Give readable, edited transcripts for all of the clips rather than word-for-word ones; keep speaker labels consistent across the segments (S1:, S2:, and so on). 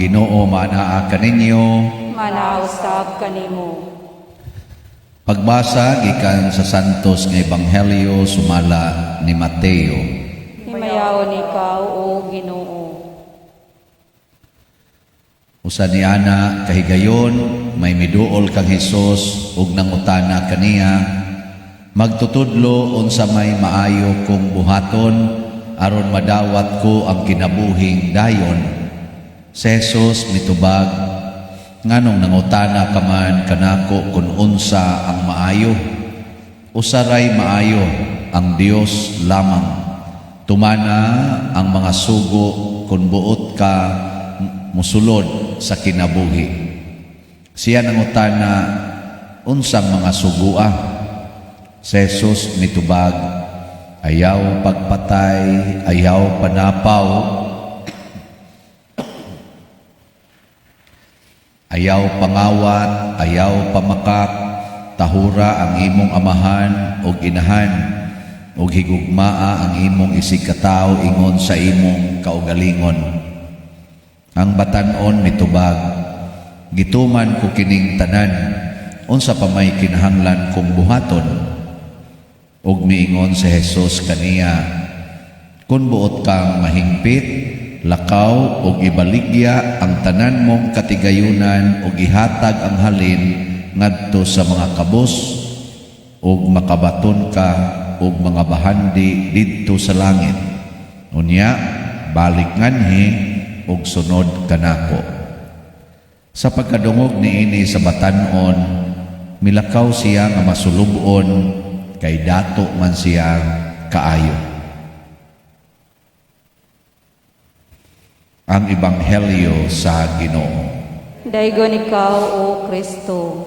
S1: Ginoo manaa kaninyo.
S2: Manausab kanimo.
S1: Pagbasa gikan sa Santos nga Ebanghelyo sumala ni Mateo.
S2: Himayaon ikaw, O Ginoo.
S1: Usa ni ana kahigayon may miduol kang Hesus ug nangutana kaniya, magtutudlo unsa may maayo kong buhaton aron madawat ko ang kinabuhing dayon. Si Jesus mitubag, nganong nangutana ka man kanako kung unsa ang maayo? Usaray maayo ang Dios lamang. Tumana ang mga sugo kung buot ka musulod sa kinabuhi. Siya nangutana, unsang mga sugua? Si Jesus mitubag, ayaw pagpatay, ayaw panapaw, ayaw pangawat, ayaw pamakak, tahura ang imong amahan o inahan, o higugmaa ang imong isigkatao ingon sa imong kaugalingon. Ang batanon mitubag, gituman ko kining tanan, unsa pa may kinahanglan kong buhaton. Ug miingon si Jesus kaniya, kun buot kang mahingpit, lakaw ug ibaligya ang tanan mong katigayunan ug ihatag ang halin ngadto sa mga kabos ug makabaton ka ug mga bahandi didto sa langit. Unya balik nganhi ug sunod kanako. Sa pagkadungog niini sa batanon, milakaw siya nga masulubon kay dato man siya kaayo. Ang Ebanghelyo sa Ginoo.
S2: Daygon ikaw, O Kristo.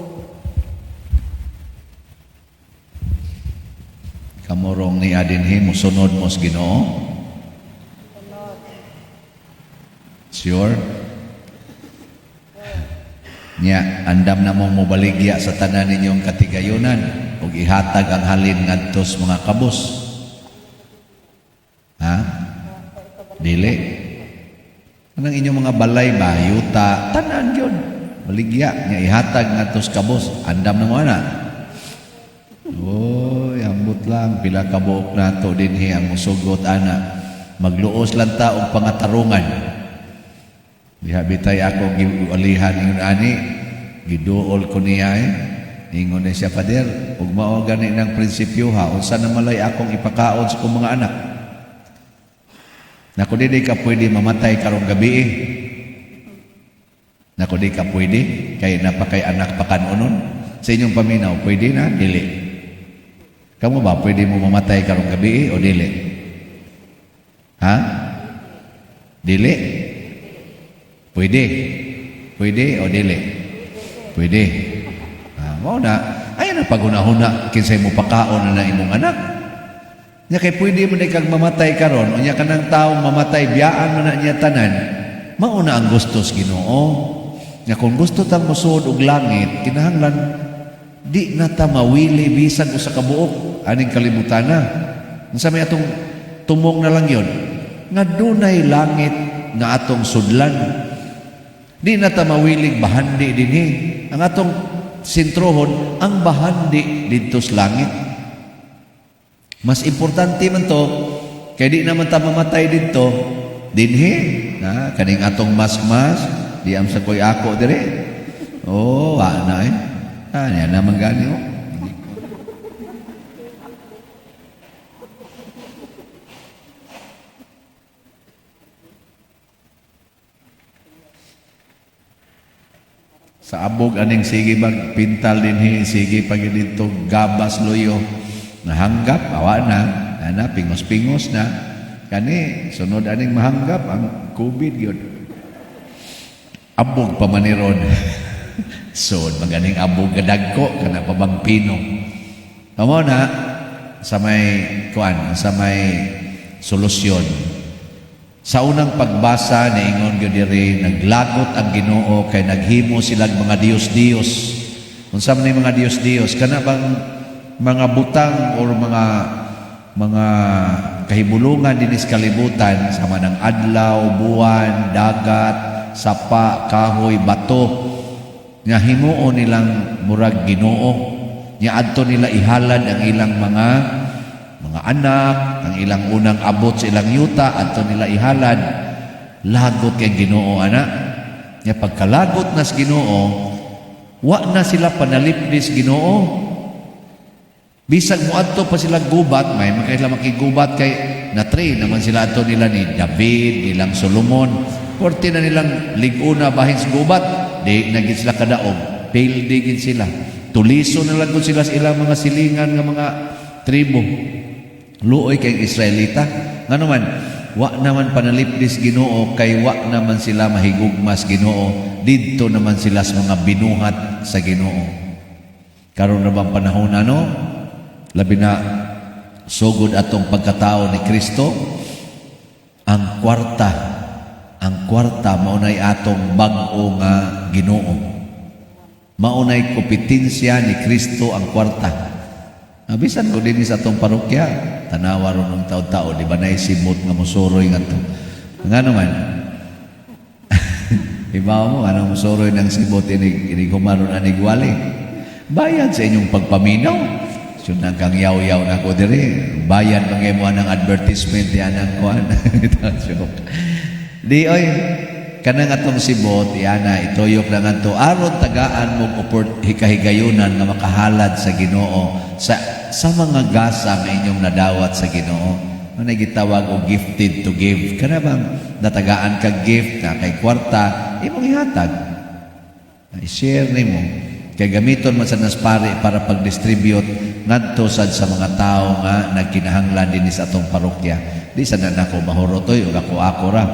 S1: Kamurong ni adinhi musunod mo sa Ginoo. Sure? Nya, andam na mong mubaligya sa tanan ninyong katigayunan ug ihatag ang halin ngadto sa mga kabos. Ha? Dili. Anang inyong mga balay ba, yuta, tanan yun. Baligya, nya ihatag ngadto sa kabos. Andam na mo ana. Oy, ambot lang, pila ka buok nato dinhi ang musugot ana. Magluos lang ta og pangatarungan. Dihabitay ako giulihan ingon ani, giduol ko niya ingon na siya, Pader, ug mao gani ng prinsipyo ha, unsa na malay akong ipakaon sa kong mga anak. Nako di ka pwede mamatay karong gabi Nako di ka pwede, kay napakay anak pakanunon. Sa inyong paminaw, pwede na, dili. Kamu ba, pwede mo mamatay karong gabi o dili? Ha? Dili? Pwede. Pwede o dili? Pwede. Mao na, ay na paghuna-huna kinsay mo pakaon na imong anak. Nya kay pwede mo kag mamatay karon, unya kanang tawo mamatay biyaan man na niya tanan. Mao na ang gusto sa Ginoo. Nya kung gusto tang mosuod og langit, kinahanglan di na ta mawili bisan usa ka buok aning kalibutan na. Unsa may atong tumong na lang yon? Nga dunay langit nga atong sudlan. Di na ta mawilig bahandi dinhi. Ang atong sintrohon, ang bahandi dito sa langit. Mas importante man to, kaya di naman ta mamatay dito, dinhi. Kaning atong mas-mas, di am sa koy ako dire. Oh, ana eh. Yan naman gani oh. Sa abog aning sige magpintal dinhi, sige pag dito gabas loyo nahanggap awa na ana pingos-pingos na kani sunod aning mahanggap ang COVID gyud. Abog pa maniron. So maganing abog gadagko kana pa bang pino. Amo na sa may kuan, sa may solusyon. Sa unang pagbasa niingon gyud diri, naglagot ang Ginoo kay naghimo silang mga Dios-Dios. Unsa man ni mga Dios-Dios? Kana bang mga butang or mga kahibulungan dinis kalibutan sama ng adlaw, buwan, dagat, sapa, kahoy, bato nga himuon nilang murag Ginoo, nya adto nila ihalad ang ilang mga anak, ang ilang unang abot sa ilang yuta, adto nila ihalad. Lagot kay Ginoo ana. Nya pagkalagot nas Ginoo, wa na sila panaliplis Ginoo. Bisag mo adto pa sila gubat, may makailan makigubat kay na-train naman sila adto nila ni David, nilang Solomon. Korte na nilang liguna bahin sa gubat, di naging sila kadaog, fail digin sila. Tuliso na lang sila sa ilang mga silingan ng mga tribo. Luoy kay Israelita. Nga naman, wa naman panaliplis Ginoo, kay wa naman sila mahigugmas Ginoo. Didto naman sila sa mga binuhat sa Ginoo. Karon na bang panahon ano? Labi na sugod atong pagkatao ni Kristo, ang kwarta maunay atong bag-o nga Ginoo. Maunay kompetensya ni Kristo ang kwarta. Bisan ko din sa atong parokya, tanawa ron ng tao-tao, di ba naisibot nga musuroy nga to. Nga naman, ibaw mo, anong musuroy ng sibot inig humaron anigwali. Bayad sa inyong pagpaminaw. So nagkang yaw-yaw na ko diri. Bayad mga mo ng advertisement yan ang kuhan. Di oy, kanang atong sibot, yana, ituyok lang ato. Aron tagaan mong hikahigayunan nga makahalad sa Ginoo sa mga gasa nga inyong nadawat sa Ginoo. Ano gitawag o gifted to give. Kana bang natagaan kag gift na kay kwarta, imong ihatag. I-share nimo. Kay gamiton man sa naspari para pag-distribute ngadto sad sa mga tao nga nagkinahanglan din sa atong parokya. Di sa nako mahurotoy o ako ra.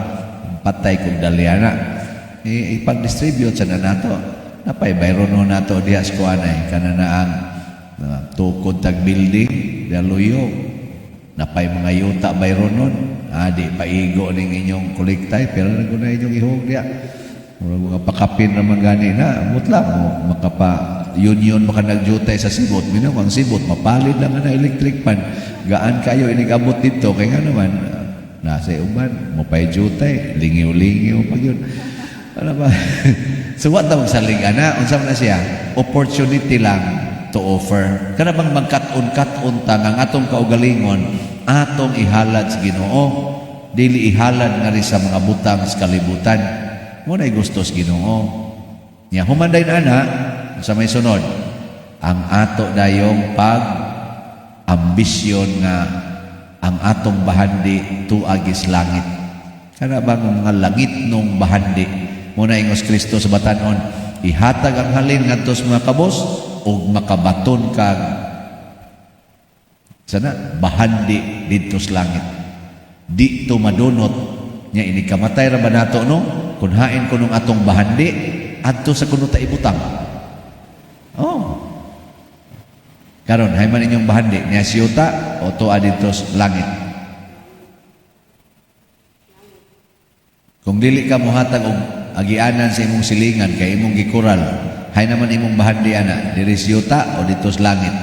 S1: Patay kong dalyana. Ipag-distribute sa nato. Napay bayron no nato diha sa kuanay kananaang tukod tag building, daluyo. Napay mga yuta bayron nun. Di paigo ning inyong kolektay pero naguna inyong ihog diha. Mga pakapin naman gani na mutla mo makapa union maka nagjutay sa sibot minam ang sibot mapalid lang na electric pan gaan kayo inigabot dito kay nga naman nasa uban mo pay jutay lingiw-lingiw pag yun ano ba so what tawag sa lingana unsa na siya opportunity lang to offer kana bang magkat-on ta nga atong kaugalingon atong ihalad sa Ginoo dili ihalad nga ri sa mga butang sa kalibutan mo na gusto sa Ginoo nya humanday na ana sa may sunod ang ato dayong ambisyon nga ang atong bahandi tuagis langit kana bang mga langit nung bahandi mo na ingos Kristo sa batanon ihatag ang halin ngadto sa mga kabos ug makabaton kag sana bahandi didto sa langit di to madunot nya ini kamatay ra ba nato no kun hain ko nung atong bahandi adto sa kuno ta ibutang karon hay man inyong bahandi niya siyuta o to adito sa langit kung dili ka mohatag og agianan sa imong silingan kay imong gikural hay naman imong bahandi ana diri siyuta o dito sa langit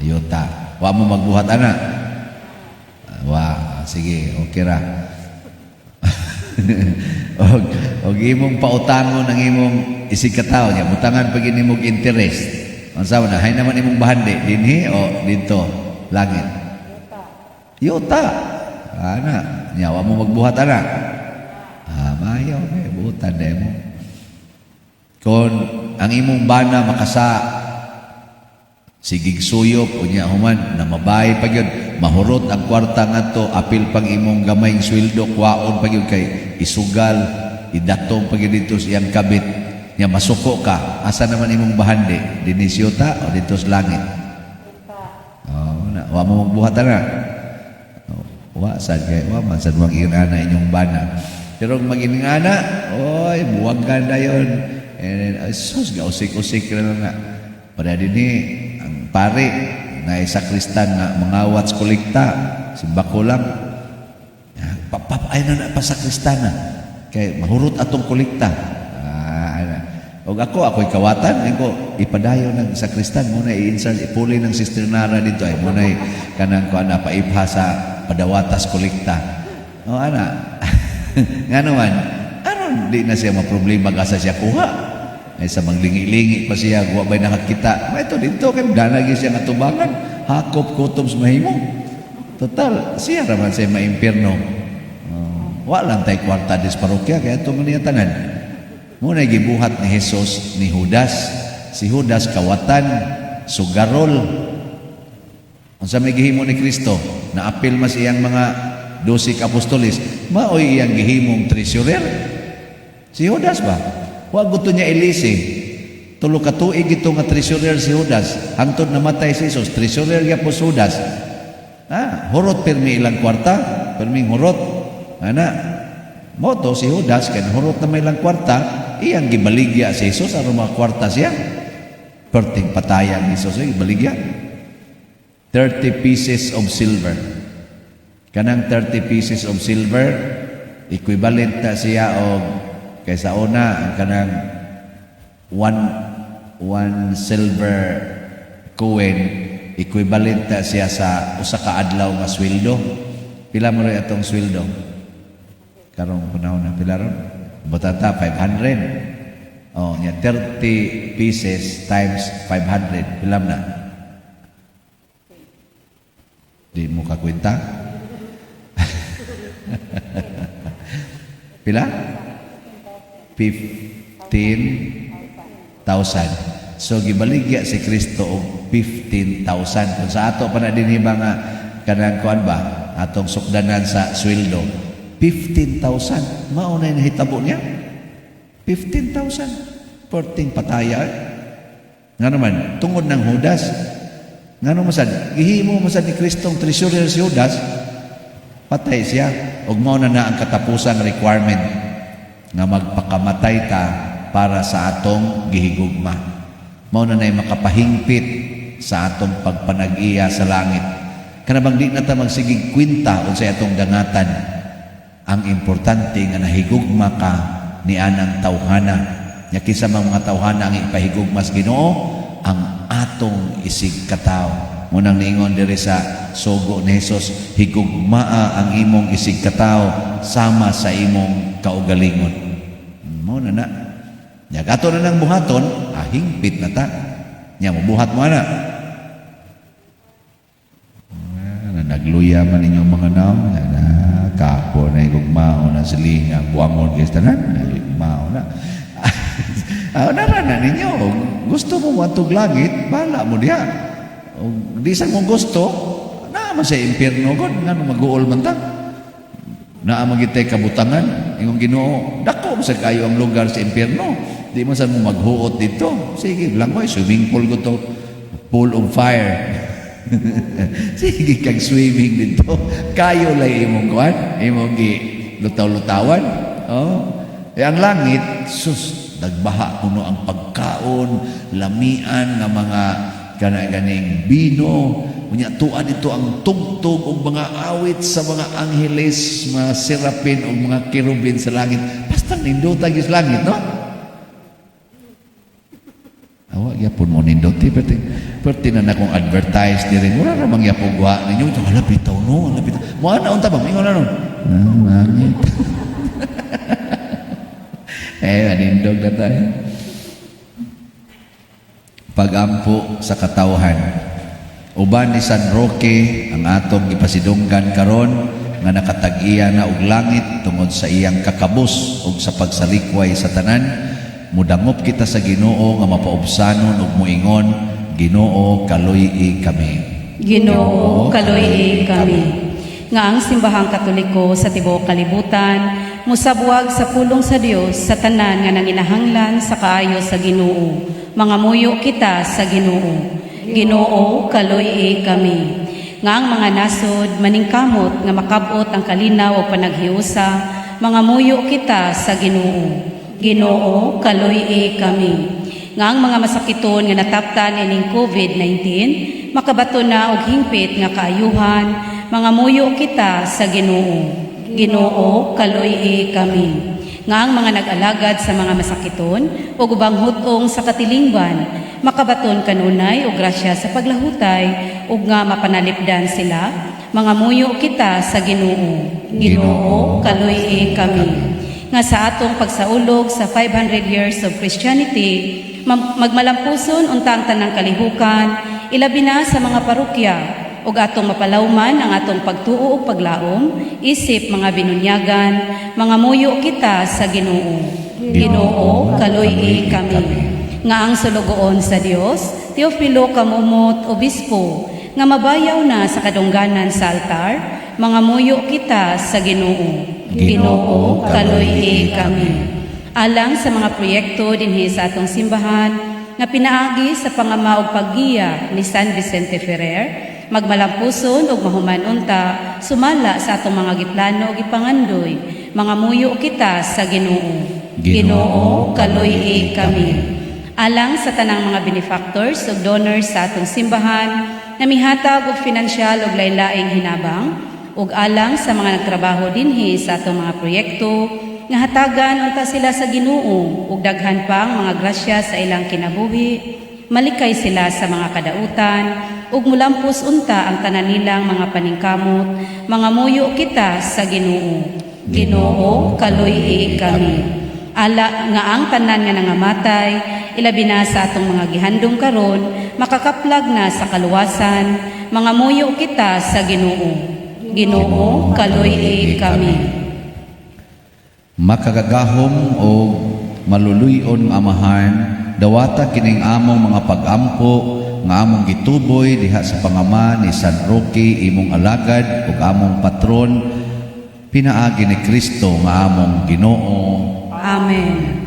S1: yuta wa mo magbuhat ana sige okay ra og imong pautangon ang imong isigkataw niya butangan pag inimong interest unsa na hay naman imong bahandi dinhi o dito langit yuta ana nya wa mo magbuhat ana mayo butan demo kon ang imong bana makasa sigig suyop unya human na mabay pag yun mahurot ang kwarta ngadto apil pang imong gamayng sweldo kwaon pag yun kay isugal idatong pag yun dito siyang kabit nya masuko ka asa naman imong bahandi dinhi siyuta o dito sa langit wa mo magbuhat na wa sad kay wa man sad wang ana inyong bana pero magining ana oy buwag ka dayon and sus gausik-usik na nga pada dinhi ang pare na sakristan na mangawat sa kolekta simba ko lang ay na pa sakristana kay mahurot atong kolekta og ako'y kawatan ko ipadayon ng sakristan mo na i-insert ipuli ng Sister Nara dito ay mo na kanang ko ana paipha sa padawatas kolekta ana nga naman ano di na siya maproblema asa siya kuha. Ay sa manglingi-lingi pa siya, wa ba'y nakakita. Ito dito, kaya danagi siya nga tubangan. Hakop kutob sa mahimo. Total, siya raman siya maimpirno. Walang tay kwarta dis parokya, kaya ito man niya tanan. Muna gibuhat ni Jesus ni Judas. Si Judas kawatan, sugarol. Kung sa may gihimo ni Kristo, naapil mas iyang mga 12 apostolis, maoy iyang gihimong treasurer. Si Judas ba? Huwag gusto niya ilisi. Tulo ka tuig ito nga treasurer si Judas. Hangtod namatay si Jesus, treasurer niya po si Judas. Hurot pirmi ilang kwarta, pirming hurot. Moto si Judas, kaya hurot na may ilang kwarta, iyang gibaligya si Jesus, aron mga kwarta siya. Perting patayan ni Jesus, gibaligya. 30 pieces of silver. Kanang 30 pieces of silver, equivalent na siya o kaysa una, ang kanang one silver coin, equivalent na siya sa usa ka adlaw nga sweldo. Pila mo rin itong sweldo? Karong panahon na pila ron? Batata, 500. Niya 30 pieces times 500. Pila na? Di mo kakwenta? Pila? 15,000. So gibaligya si Kristo og 15,000. Kung sa ato pa na din nga kanang kuan ba atong sukdanan sa sweldo, 15,000. Mao na nahitabo niya. 15,000. Perting pataya. Nga naman, tungod ng Judas. Nga naman masad, gihimo masad ni Kristong treasurer si Judas, patay siya. Ug mao na ang katapusang requirement nga magpakamatay ta para sa atong gihigugma. Mao na makapahingpit sa atong pagpanag-iya sa langit. Kanabang di na ta magsigig kwenta unsay atong dangatan. Ang importante nga nahigugma ka ni anang tawhana. Nya kisa mga tawhana ang ipahigugma sa Ginoo, ang atong isig kataw. Munang niingon diri sa sugo ni Jesus, higugmaa ang imong isig kataw sama sa imong kaugalingon. Mo na. Nya gato na nang buhaton, hingpit na ta. Nya mabuhat mo na. Nagluya man inyong mga naong kapo na higugmao na silingang buangon kaysa tanan, higugmao na. Narana ninyo, gusto mo matug langit, bala mo diha. Di sa mong gusto, naman sa impyerno god, nga mag-uol man ta. Naamagitay kabutangan, yung Ginoo, dako sa kayo ang lugar sa impyerno. Di mo sa mo maghuot dito. Sige lang ko, swimming pool ko to, pool of fire. Sige kang swimming dito. Kayo lang imong kuan, imong lutaw-lutawan. Ang langit, sus, nagbaha kuno ang pagkaon, lamian nga mga ganing bino, unya tuan ito ang tugtog og mga awit sa mga angheles, mga serapin o mga kerubin sa langit. Basta nindotag is langit, no? Awa gyapon mo nindoti perti na akong advertise diri. Mura ra mang yapon gwa ninyo, hala bitaw no, hala bitaw. Mo ana unta ba ingon na no? Langit. Nindog na tayo. Pagampo sa katawhan. Uban ni San Roque ang atong ipasidunggan karon nga nakatag-iya na og langit tungod sa iyang kakabus ug sa pagsalikway sa tanan. Mudangop kita sa Ginoo nga mapaubsanon ug moingon, Ginoo kaluy-i kami.
S2: Ginoo kaluy-i kami. Nga ang simbahang Katoliko sa tibuok kalibutan musabuag sa pulong sa Dios sa tanan nga nanginahanglan sa kaayo sa Ginoo. Mangamuyo kita sa Ginoo. Ginoo kaluy-i kami. Nga ang mga nasod maningkamot nga makabot ang kalinaw o panaghiusa, mangamuyo kita sa Ginoo. Ginoo kaluy-i kami. Nga ang mga masakiton nga nataptan ining COVID-19 makabato na og hingpit nga kaayuhan, mangamuyo kita sa Ginoo. Ginoo kaluy-i kami. Nga ang mga nag-alagad sa mga masakiton o ubang hutong sa katilingban, makabaton kanunay o grasya sa paglahutay ug nga mapanalipdan sila, mangamuyo kita sa Ginoo. Ginoo kaluy-i kami. nga sa atong pagsaulog sa 500 years of Christianity, magmalampuson unta ang tanang kalihukan, ilabi na sa mga parokya, ug atong mapalawman ang atong pagtuo ug paglaom, isip mga binunyagan, mga muyo kita sa Ginoo. Ginoo, kaluy kami. Nga ang sulugoon sa Dios, Teofilo Kamumot, Obispo, nga mabayaw na sa kadungganan sa altar, mga muyo kita sa Ginoo. Ginoo, kaluy kami. Alang sa mga proyekto dinhi sa atong simbahan nga pinaagi sa pangama ug paggiya ni San Vicente Ferrer, magmalampuson ug mahuman unta sumala sa atong mga giplano ug ipangandoy, mga muyo kita sa Ginoo. Ginoo, kaluy kami. Alang sa tanang mga benefactors ug donors sa atong simbahan na mihatag og pinansyal ug lain-laing hinabang, ug alang sa mga nagtrabaho dinhi sa atong mga proyekto nga hatagan unta sila sa Ginoo ug daghan pang mga grasya sa ilang kinabuhi, malikay sila sa mga kadautan ug mulampos unta ang tanan nilang mga paningkamot, mga muyo kita sa Ginoo. Ginoo, kaluy kami. Ala nga ang tanan nga nangamatay, ilabi na sa atong mga gihandom karon, makakaplag na sa kaluwasan, mga muyo kita sa Ginoo. Ginoo, kaluy kami.
S1: Makagagahom o maluluyon nga amahan, dawata kining among mga pag-ampo nga among gituboy diha sa pangama ni San Roque imong alagad ug among patron, pinaagi ni Kristo nga among Ginoo.
S2: Amen.